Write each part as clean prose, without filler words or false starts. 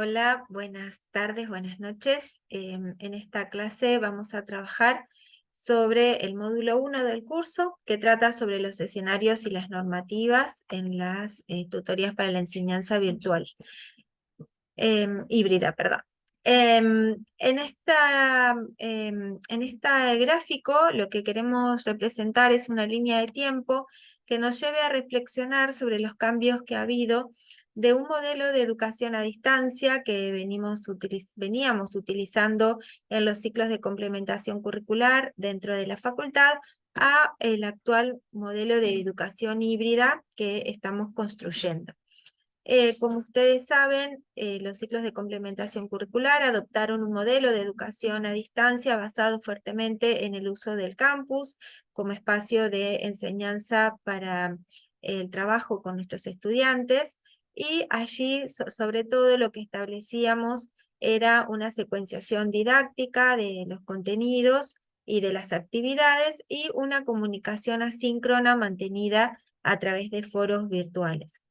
Hola, buenas tardes, buenas noches. En esta clase vamos a trabajar sobre el módulo 1 del curso, que trata sobre los escenarios y las normativas en las tutorías para la enseñanza virtual, híbrida, perdón. En este gráfico lo que queremos representar es una línea de tiempo que nos lleve a reflexionar sobre los cambios que ha habido de un modelo de educación a distancia que veníamos utilizando en los ciclos de complementación curricular dentro de la facultad a el actual modelo de educación híbrida que estamos construyendo. Como ustedes saben, los ciclos de complementación curricular adoptaron un modelo de educación a distancia basado fuertemente en el uso del campus como espacio de enseñanza para el trabajo con nuestros estudiantes, y allí sobre todo lo que establecíamos era una secuenciación didáctica de los contenidos y de las actividades y una comunicación asíncrona mantenida a través de foros virtuales.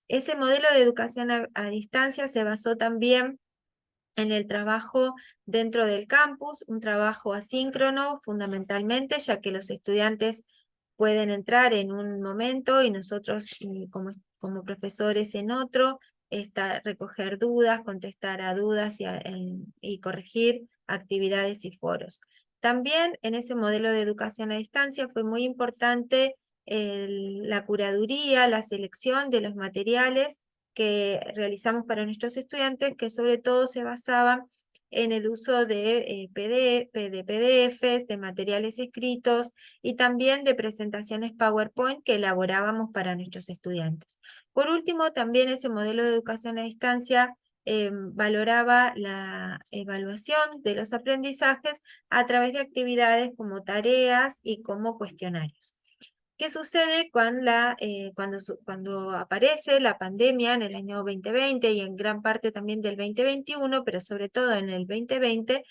Ese modelo de educación a distancia se basó también en el trabajo dentro del campus, un trabajo asíncrono fundamentalmente, ya que los estudiantes pueden entrar en un momento y nosotros como profesores en otro, recoger dudas, contestar a dudas y corregir actividades y foros. También en ese modelo de educación a distancia fue muy importante la curaduría, la selección de los materiales que realizamos para nuestros estudiantes, que sobre todo se basaban en el uso de PDFs, de materiales escritos y también de presentaciones PowerPoint que elaborábamos para nuestros estudiantes. Por último, también ese modelo de educación a distancia valoraba la evaluación de los aprendizajes a través de actividades como tareas y como cuestionarios. ¿Qué sucede cuando aparece la pandemia en el año 2020 y en gran parte también del 2021, pero sobre todo en el 2020?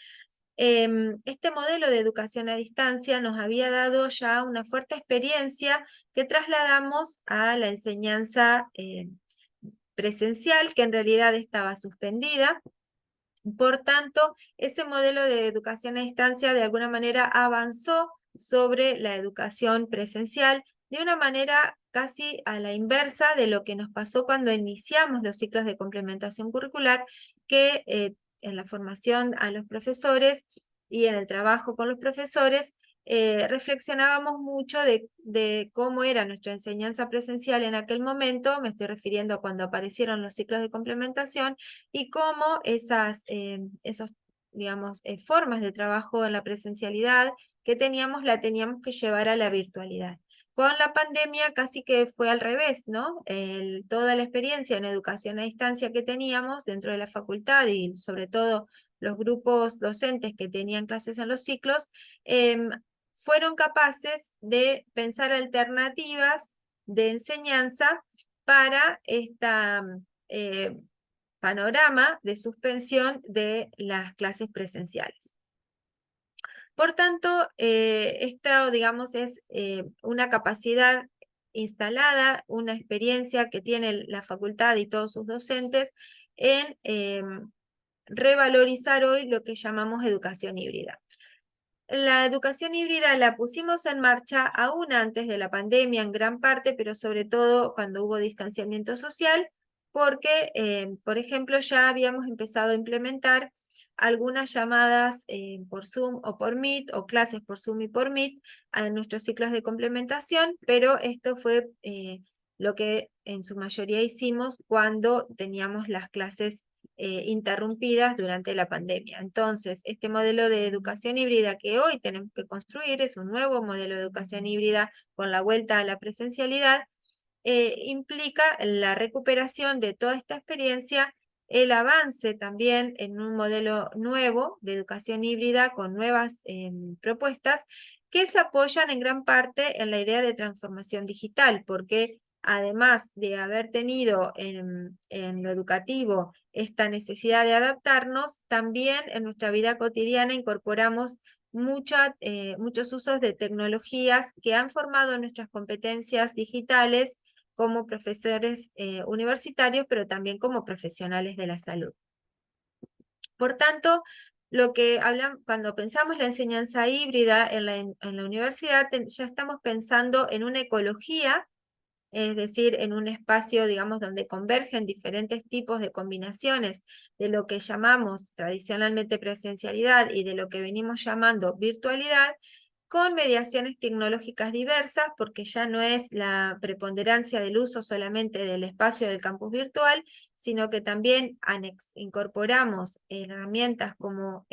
Este modelo de educación a distancia nos había dado ya una fuerte experiencia que trasladamos a la enseñanza presencial, que en realidad estaba suspendida. Por tanto, ese modelo de educación a distancia de alguna manera avanzó sobre la educación presencial de una manera casi a la inversa de lo que nos pasó cuando iniciamos los ciclos de complementación curricular, que en la formación a los profesores y en el trabajo con los profesores reflexionábamos mucho de cómo era nuestra enseñanza presencial en aquel momento. Me estoy refiriendo a cuando aparecieron los ciclos de complementación, y cómo digamos, formas de trabajo en la presencialidad que la teníamos que llevar a la virtualidad. Con la pandemia casi que fue al revés, ¿no? Toda la experiencia en educación a distancia que teníamos dentro de la facultad y sobre todo los grupos docentes que tenían clases en los ciclos, fueron capaces de pensar alternativas de enseñanza para esta panorama de suspensión de las clases presenciales. Por tanto, esto, digamos, es una capacidad instalada, una experiencia que tiene la facultad y todos sus docentes en revalorizar hoy lo que llamamos educación híbrida. La educación híbrida la pusimos en marcha aún antes de la pandemia en gran parte, pero sobre todo cuando hubo distanciamiento social, porque, por ejemplo, ya habíamos empezado a implementar algunas llamadas por Zoom o por Meet, o clases por Zoom y por Meet, a nuestros ciclos de complementación, pero esto fue lo que en su mayoría hicimos cuando teníamos las clases interrumpidas durante la pandemia. Entonces, este modelo de educación híbrida que hoy tenemos que construir es un nuevo modelo de educación híbrida con la vuelta a la presencialidad. Implica la recuperación de toda esta experiencia, el avance también en un modelo nuevo de educación híbrida con nuevas propuestas que se apoyan en gran parte en la idea de transformación digital, porque además de haber tenido en lo educativo esta necesidad de adaptarnos, también en nuestra vida cotidiana incorporamos muchos usos de tecnologías que han formado nuestras competencias digitales como profesores universitarios, pero también como profesionales de la salud. Por tanto, cuando pensamos la enseñanza híbrida en la universidad, ya estamos pensando en una ecología, es decir, en un espacio, digamos, donde convergen diferentes tipos de combinaciones de lo que llamamos tradicionalmente presencialidad y de lo que venimos llamando virtualidad, con mediaciones tecnológicas diversas, porque ya no es la preponderancia del uso solamente del espacio del campus virtual, sino que también incorporamos herramientas como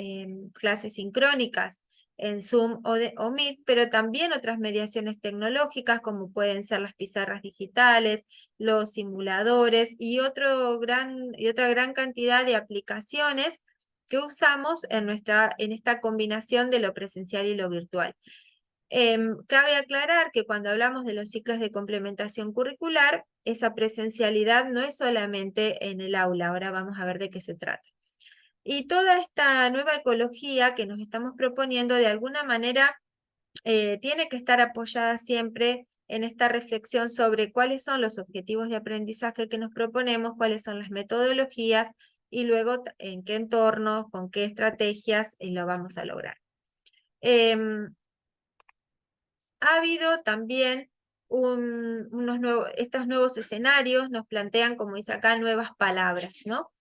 clases sincrónicas en Zoom o Meet, pero también otras mediaciones tecnológicas como pueden ser las pizarras digitales, los simuladores y otra gran cantidad de aplicaciones que usamos en esta combinación de lo presencial y lo virtual. Cabe aclarar que cuando hablamos de los ciclos de complementación curricular, esa presencialidad no es solamente en el aula, ahora vamos a ver de qué se trata. Y toda esta nueva ecología que nos estamos proponiendo, de alguna manera, tiene que estar apoyada siempre en esta reflexión sobre cuáles son los objetivos de aprendizaje que nos proponemos, cuáles son las metodologías y luego en qué entornos, con qué estrategias lo vamos a lograr. Ha habido también estos nuevos escenarios, nos plantean, como dice acá, nuevas palabras, ¿no?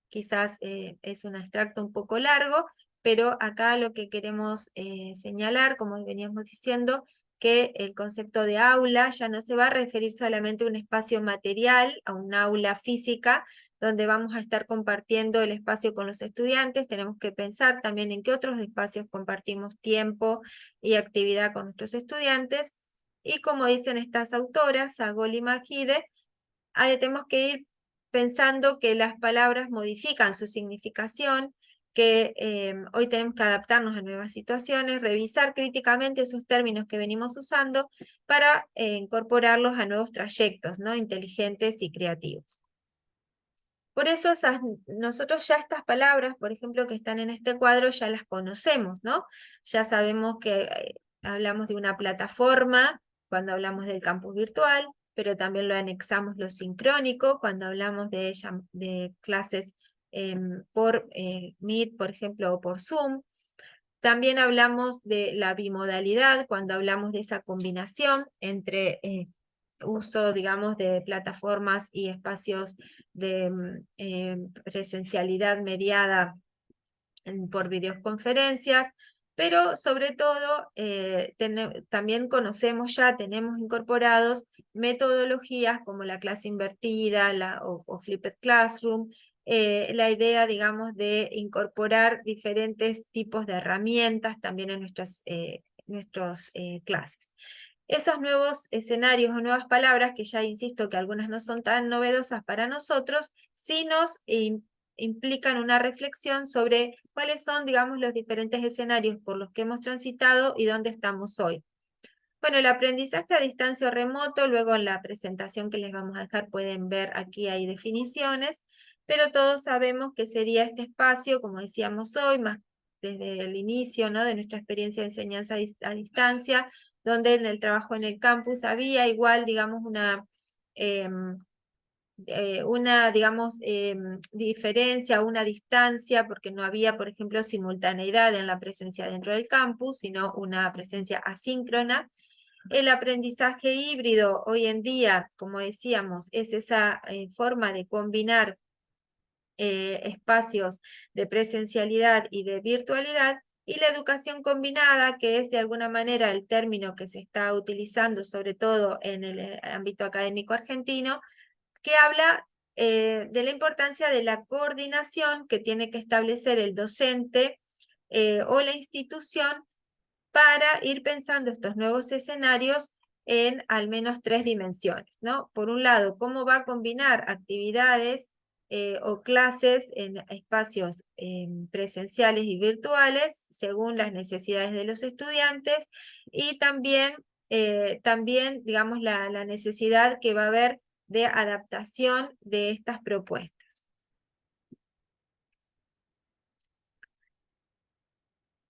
Quizás es un extracto un poco largo, pero acá lo que queremos señalar, como veníamos diciendo, que el concepto de aula ya no se va a referir solamente a un espacio material, a un aula física, donde vamos a estar compartiendo el espacio con los estudiantes. Tenemos que pensar también en qué otros espacios compartimos tiempo y actividad con nuestros estudiantes. Y como dicen estas autoras, Sagol y Majide, tenemos que ir pensando que las palabras modifican su significación, que hoy tenemos que adaptarnos a nuevas situaciones, revisar críticamente esos términos que venimos usando para incorporarlos a nuevos trayectos, ¿no? Inteligentes y creativos. Por eso nosotros ya estas palabras, por ejemplo, que están en este cuadro, ya las conocemos, ¿no? Ya sabemos que hablamos de una plataforma cuando hablamos del campus virtual, pero también lo anexamos lo sincrónico cuando hablamos de clases por Meet, por ejemplo, o por Zoom. También hablamos de la bimodalidad cuando hablamos de esa combinación entre uso, digamos, de plataformas y espacios de presencialidad mediada por videoconferencias, pero sobre todo también tenemos incorporados metodologías como la clase invertida o Flipped Classroom, la idea, digamos, de incorporar diferentes tipos de herramientas también en nuestras clases. Esos nuevos escenarios o nuevas palabras, que ya insisto que algunas no son tan novedosas para nosotros, sí nos implican una reflexión sobre cuáles son, digamos, los diferentes escenarios por los que hemos transitado y dónde estamos hoy. Bueno, el aprendizaje a distancia o remoto, luego en la presentación que les vamos a dejar pueden ver aquí hay definiciones, pero todos sabemos que sería este espacio, como decíamos hoy, más desde el inicio, ¿no?, de nuestra experiencia de enseñanza a distancia, donde en el trabajo en el campus había igual, digamos, digamos, diferencia, una distancia, porque no había, por ejemplo, simultaneidad en la presencia dentro del campus, sino una presencia asíncrona. El aprendizaje híbrido hoy en día, como decíamos, es esa forma de combinar espacios de presencialidad y de virtualidad, y la educación combinada, que es de alguna manera el término que se está utilizando, sobre todo en el ámbito académico argentino, que habla de la importancia de la coordinación que tiene que establecer el docente o la institución para ir pensando estos nuevos escenarios en al menos 3 dimensiones, ¿no? Por un lado, cómo va a combinar actividades o clases en espacios presenciales y virtuales según las necesidades de los estudiantes, y también digamos, la necesidad que va a haber de adaptación de estas propuestas.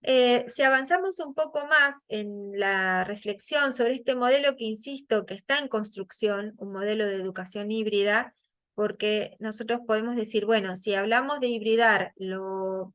Si avanzamos un poco más en la reflexión sobre este modelo que, insisto, que está en construcción, un modelo de educación híbrida, porque nosotros podemos decir, bueno, si hablamos de hibridar los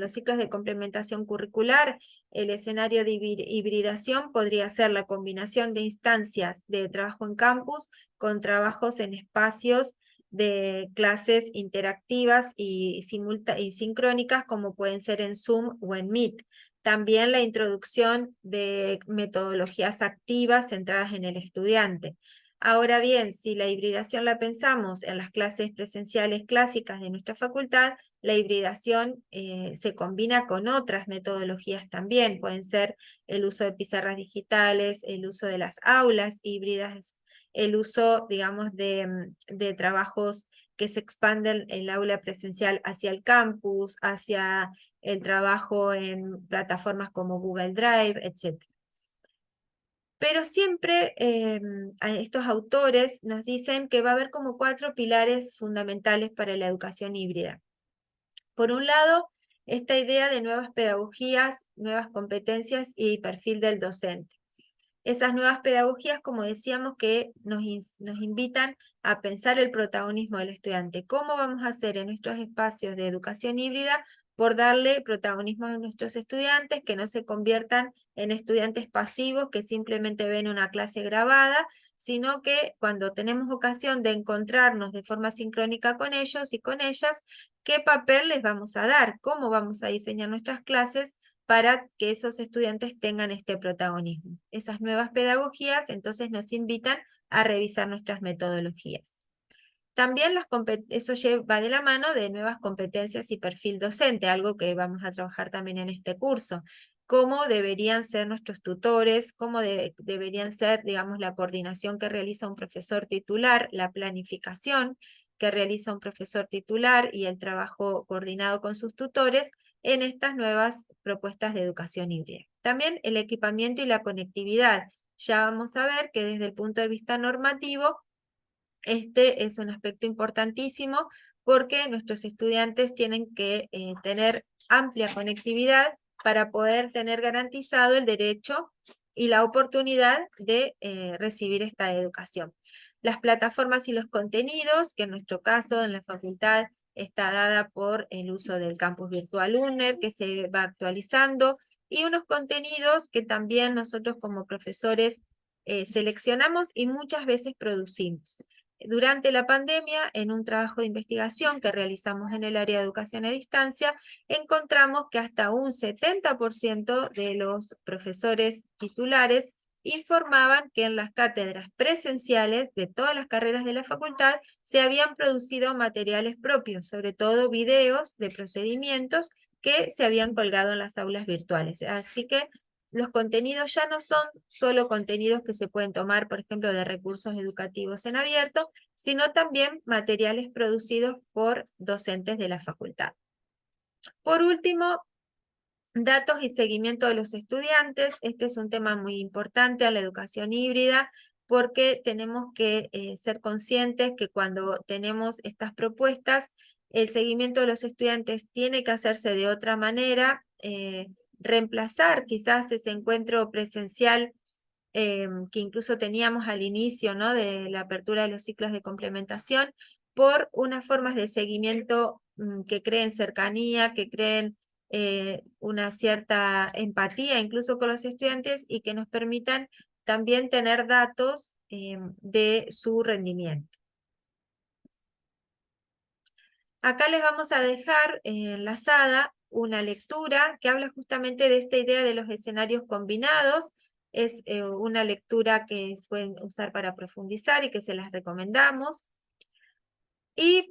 ciclos de complementación curricular, el escenario de hibridación podría ser la combinación de instancias de trabajo en campus con trabajos en espacios de clases interactivas y sincrónicas, como pueden ser en Zoom o en Meet. También la introducción de metodologías activas centradas en el estudiante. Ahora bien, si la hibridación la pensamos en las clases presenciales clásicas de nuestra facultad, la hibridación se combina con otras metodologías también. Pueden ser el uso de pizarras digitales, el uso de las aulas híbridas, el uso, digamos, de trabajos que se expanden el aula presencial hacia el campus, hacia el trabajo en plataformas como Google Drive, etc. Pero siempre estos autores nos dicen que va a haber como 4 pilares fundamentales para la educación híbrida. Por un lado, esta idea de nuevas pedagogías, nuevas competencias y perfil del docente. Esas nuevas pedagogías, como decíamos, que nos invitan a pensar el protagonismo del estudiante. ¿Cómo vamos a hacer en nuestros espacios de educación híbrida por darle protagonismo a nuestros estudiantes, que no se conviertan en estudiantes pasivos que simplemente ven una clase grabada, sino que cuando tenemos ocasión de encontrarnos de forma sincrónica con ellos y con ellas, ¿qué papel les vamos a dar? ¿Cómo vamos a diseñar nuestras clases para que esos estudiantes tengan este protagonismo? Esas nuevas pedagogías entonces nos invitan a revisar nuestras metodologías. También eso va de la mano de nuevas competencias y perfil docente, algo que vamos a trabajar también en este curso. Cómo deberían ser nuestros tutores, cómo deberían ser, digamos, la coordinación que realiza un profesor titular, la planificación que realiza un profesor titular y el trabajo coordinado con sus tutores en estas nuevas propuestas de educación híbrida. También el equipamiento y la conectividad. Ya vamos a ver que desde el punto de vista normativo, este es un aspecto importantísimo porque nuestros estudiantes tienen que tener amplia conectividad para poder tener garantizado el derecho y la oportunidad de recibir esta educación. Las plataformas y los contenidos, que en nuestro caso en la facultad está dada por el uso del campus virtual UNED, que se va actualizando, y unos contenidos que también nosotros como profesores seleccionamos y muchas veces producimos. Durante la pandemia, en un trabajo de investigación que realizamos en el área de educación a distancia, encontramos que hasta un 70% de los profesores titulares informaban que en las cátedras presenciales de todas las carreras de la facultad se habían producido materiales propios, sobre todo videos de procedimientos que se habían colgado en las aulas virtuales. Así que los contenidos ya no son solo contenidos que se pueden tomar, por ejemplo, de recursos educativos en abierto, sino también materiales producidos por docentes de la facultad. Por último, datos y seguimiento de los estudiantes. Este es un tema muy importante a la educación híbrida, porque tenemos que ser conscientes que cuando tenemos estas propuestas, el seguimiento de los estudiantes tiene que hacerse de otra manera, reemplazar quizás ese encuentro presencial que incluso teníamos al inicio, ¿no?, de la apertura de los ciclos de complementación, por unas formas de seguimiento que creen cercanía, que creen una cierta empatía incluso con los estudiantes y que nos permitan también tener datos de su rendimiento. Acá les vamos a dejar enlazada una lectura que habla justamente de esta idea de los escenarios combinados. Es una lectura que pueden usar para profundizar y que se las recomendamos. Y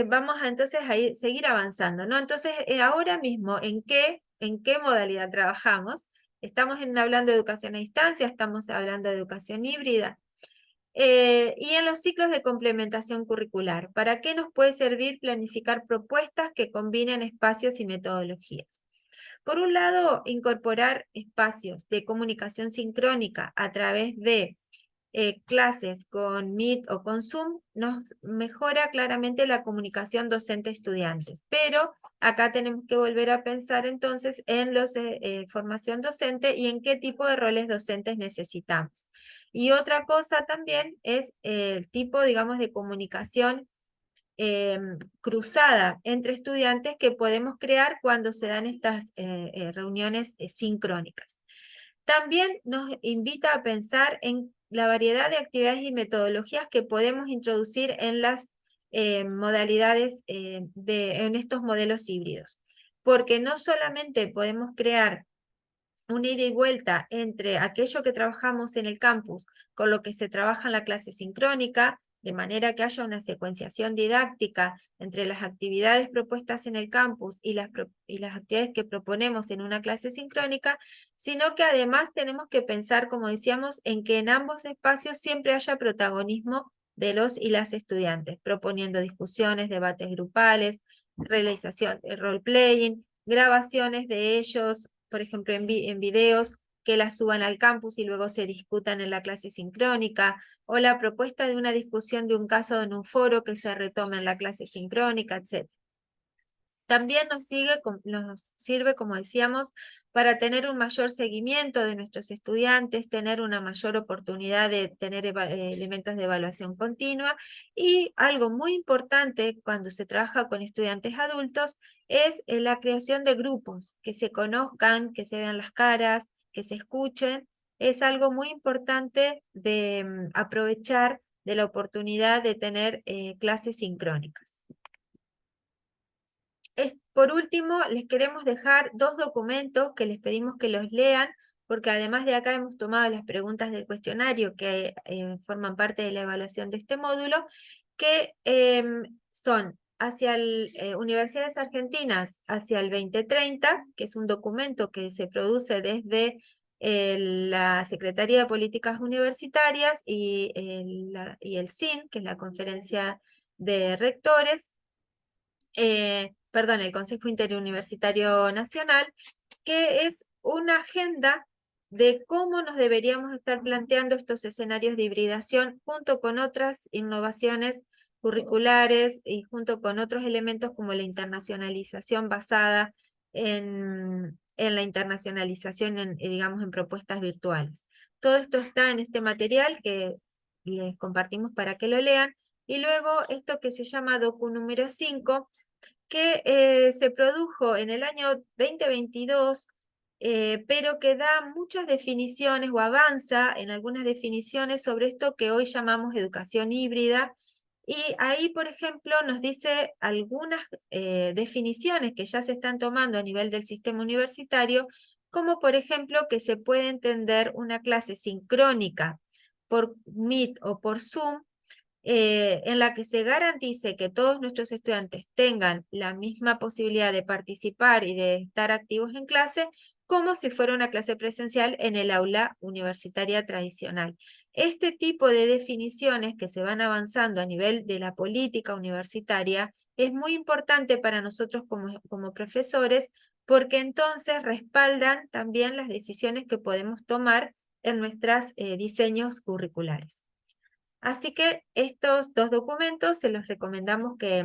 vamos a entonces seguir avanzando, ¿no? Entonces, ahora mismo, ¿en qué modalidad trabajamos? Estamos hablando de educación a distancia, estamos hablando de educación híbrida. Y en los ciclos de complementación curricular, ¿para qué nos puede servir planificar propuestas que combinen espacios y metodologías? Por un lado, incorporar espacios de comunicación sincrónica a través de clases con Meet o con Zoom nos mejora claramente la comunicación docente-estudiantes, pero acá tenemos que volver a pensar entonces en la formación docente y en qué tipo de roles docentes necesitamos. Y otra cosa también es el tipo, digamos, de comunicación cruzada entre estudiantes que podemos crear cuando se dan estas reuniones sincrónicas. También nos invita a pensar en la variedad de actividades y metodologías que podemos introducir en las modalidades en estos modelos híbridos, porque no solamente podemos crear una ida y vuelta entre aquello que trabajamos en el campus con lo que se trabaja en la clase sincrónica, de manera que haya una secuenciación didáctica entre las actividades propuestas en el campus y las actividades que proponemos en una clase sincrónica, sino que además tenemos que pensar, como decíamos, en que en ambos espacios siempre haya protagonismo de los y las estudiantes, proponiendo discusiones, debates grupales, realización de role-playing, grabaciones de ellos, por ejemplo, en videos que las suban al campus y luego se discutan en la clase sincrónica, o la propuesta de una discusión de un caso en un foro que se retome en la clase sincrónica, etc. También nos sirve, como decíamos, para tener un mayor seguimiento de nuestros estudiantes, tener una mayor oportunidad de tener elementos de evaluación continua, y algo muy importante cuando se trabaja con estudiantes adultos es la creación de grupos, que se conozcan, que se vean las caras, que se escuchen. Es algo muy importante de aprovechar de la oportunidad de tener clases sincrónicas. Por último, les queremos dejar dos documentos que les pedimos que los lean, porque además de acá hemos tomado las preguntas del cuestionario que forman parte de la evaluación de este módulo, que son hacia Universidades Argentinas hacia el 2030, que es un documento que se produce desde la Secretaría de Políticas Universitarias y el CIN, que es la Conferencia de Rectores, el Consejo Interuniversitario Nacional, que es una agenda de cómo nos deberíamos estar planteando estos escenarios de hibridación junto con otras innovaciones curriculares y junto con otros elementos como la internacionalización basada en la internacionalización, digamos, en propuestas virtuales. Todo esto está en este material que les compartimos para que lo lean. Y luego esto que se llama docu número 5, que se produjo en el año 2022, pero que da muchas definiciones o avanza en algunas definiciones sobre esto que hoy llamamos educación híbrida. Y ahí, por ejemplo, nos dice algunas definiciones que ya se están tomando a nivel del sistema universitario, como por ejemplo que se puede entender una clase sincrónica por Meet o por Zoom, en la que se garantice que todos nuestros estudiantes tengan la misma posibilidad de participar y de estar activos en clase, como si fuera una clase presencial en el aula universitaria tradicional. Este tipo de definiciones que se van avanzando a nivel de la política universitaria es muy importante para nosotros como profesores, porque entonces respaldan también las decisiones que podemos tomar en nuestros diseños curriculares. Así que estos dos documentos se los recomendamos que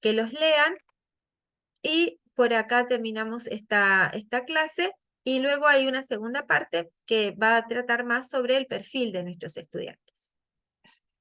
los lean, y por acá terminamos esta clase, y luego hay una segunda parte que va a tratar más sobre el perfil de nuestros estudiantes.